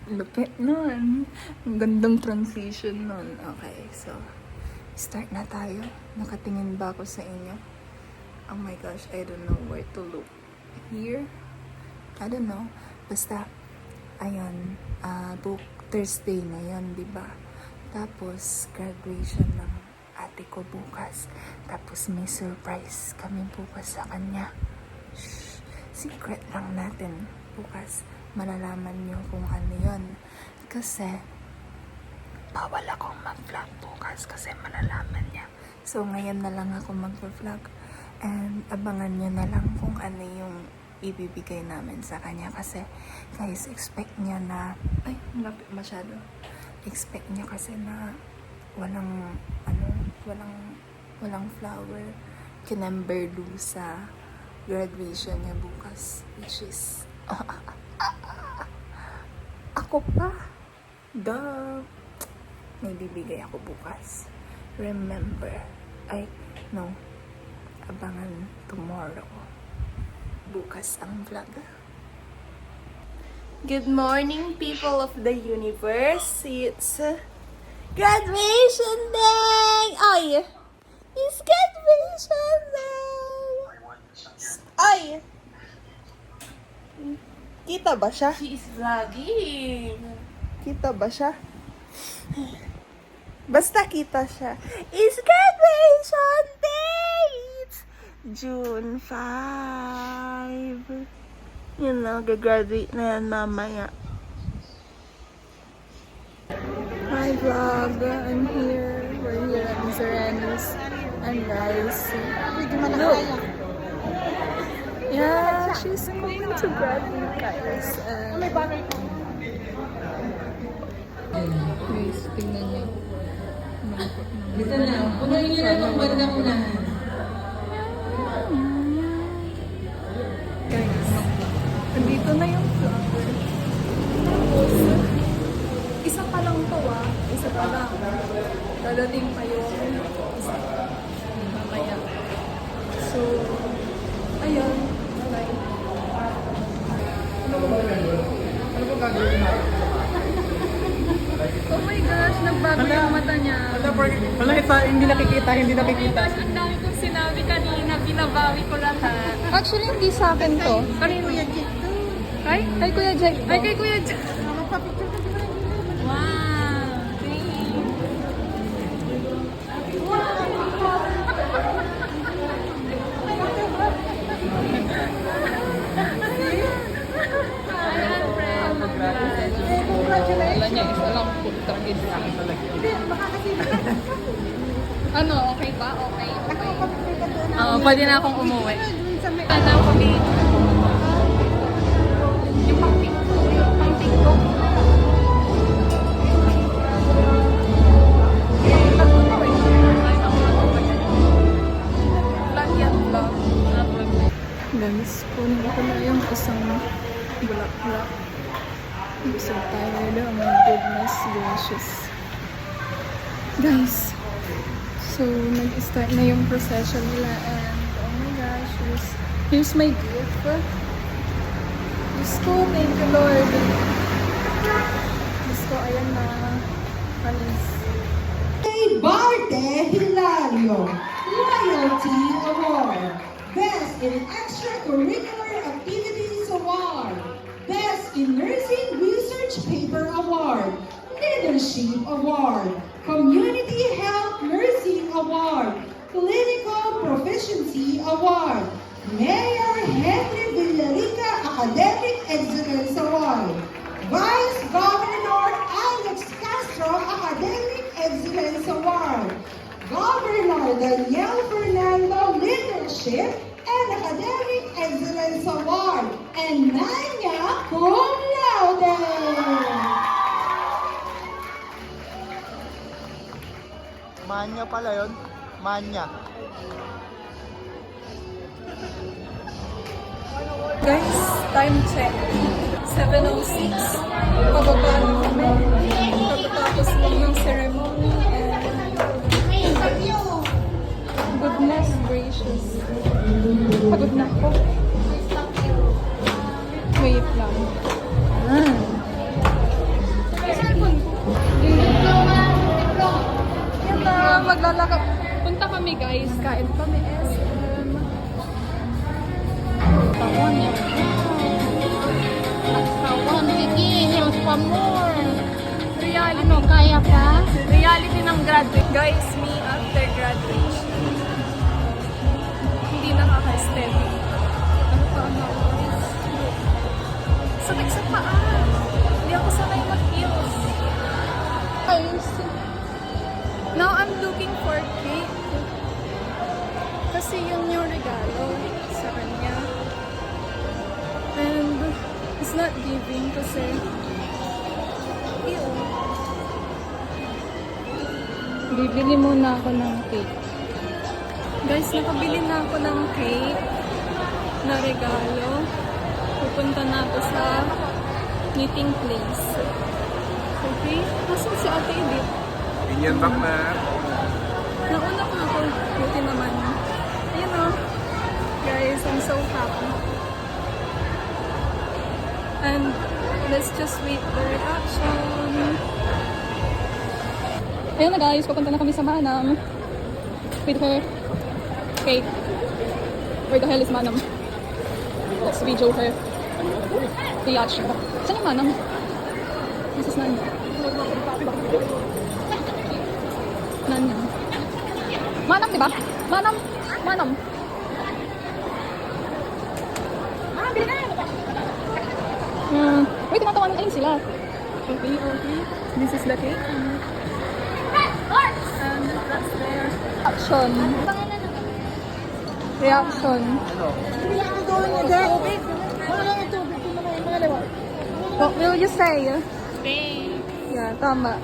Lupit nun. Ang gandang transition nun. Okay, so, start na tayo. Nakatingin ba ako sa inyo? Oh my gosh, I don't know where to look. Here? I don't know. Basta, ayun, book Thursday ngayon, di ba? Tapos, graduation ng ate ko bukas. Tapos, may surprise kami bukas sa kanya. Shh, secret lang natin. Bukas, malalaman nyo kung ano yun. Kasi, bawal akong mag-vlog bukas kasi malalaman niya. So, ngayon na lang ako mag-vlog. And, abangan nyo na lang kung ano yung ibibigay namin sa kanya. Kasi, guys, expect niya na, ay, malapit masyado. Expect niya kasi na walang flower. Kinamberlu sa graduation niya bukas. Which is, ako pa. Duh. May bibigay ako bukas. Remember. Abangan tomorrow. Bukas ang vlog. Good morning, people of the universe. It's graduation day! Ay! It's graduation day! Ay! Kita ba siya? She is vlogging. Kita ba siya? Basta kita siya. It's graduation day! It's June 5. Yun na, gagraduate na yan mamaya. Hi vlog, I'm here. We're here at Miserenis. And guys, look. Yeah, she's going to graduate, guys. Guys, tingnan niyo. Dito na. Punuin niyo na itong bandang unahan. Guys, nandito na yung flower. Tapos, isa pa lang to Isa pa lang. Dadating pa yung isa. Mamaya. So, ayun. Bye. Ano po gagawin natin? Oh my gosh, nagbago yung mata niya. Wala, hindi nakikita. Ang dami kong sinabi kanina, binabawi ko lahat. Actually, hindi sa akin to. Kanino yan dito? Ay? Kay Kuya Jack. Ay, kay Kuya Jack. Wow. Ayan, friend. Congratulations. Wala niya, isa lang punta isa. Ano, okay ba? Okay. Oo, pwede na akong umuwi. Ano kami? Yung pang-pink ko. Pang-pink ko. Vlog yan, vlog. Guys, kunin ko na yung isang bulak-bulak. I'm so tired. Oh my goodness gracious. Guys, so nag-start na yung procession nila and oh my gosh, here's my gift. Diyos ko, thank you Lord. Diyos ko, ayan na. Palis. Barte Hilario, Loyalty Award, Best in Extracurricular Activities Award, Best in Nursing Research Paper Award, Leadership Award, Community Health Nursing Award, Clinical Proficiency Award, Mayor Henry Villarica Academic Excellence Award, Vice Governor Alex Castro Academic Excellence Award, Governor Daniel Fernando Leadership and Academic Excellence Award, and Magna Cum Laude. Manya pala yun. Manya. Guys, time check. 7:06. Pababa na kami. Pagkatapos lang ng ceremony. Goodness gracious. Pagod na ako. Wait lang. maglalakad. Punta kami guys. Kain kami SM. Tawon yan. Tawon, sige, here's pa more. Reality. Ano, kaya pa? Reality ng graduate. Guys, me after graduation. Hindi nakaka-steady. Ano pa ang guys? Sakit sa paa. Hindi ako sanay mag-heels. Guys, now I'm looking for cake. Kasi yun yung regalo sa kanya. And it's not giving kasi ew. Bibili muna ako ng cake. Guys, nakabili na ako ng cake na regalo. Pupunta na ako sa meeting place. Okay? Nasaan si Ate Edith? Ganyan bang na? Nauna ko ako. Buti naman. Ayun o. Guys, I'm so happy. And let's just wait the reaction. Ayun na guys, pupunta na kami sa Manam. With her. Kate. Where the hell is Manam? Let's video her. Reaction. Saan yung Manam? This is Nanya. Nanya. Manam, diba? Manam. Manam. Wait, tinatawanan kayo sila. Okay, okay. This is the cake. And that's their reaction. Reaction. What will you say? Yeah, tama.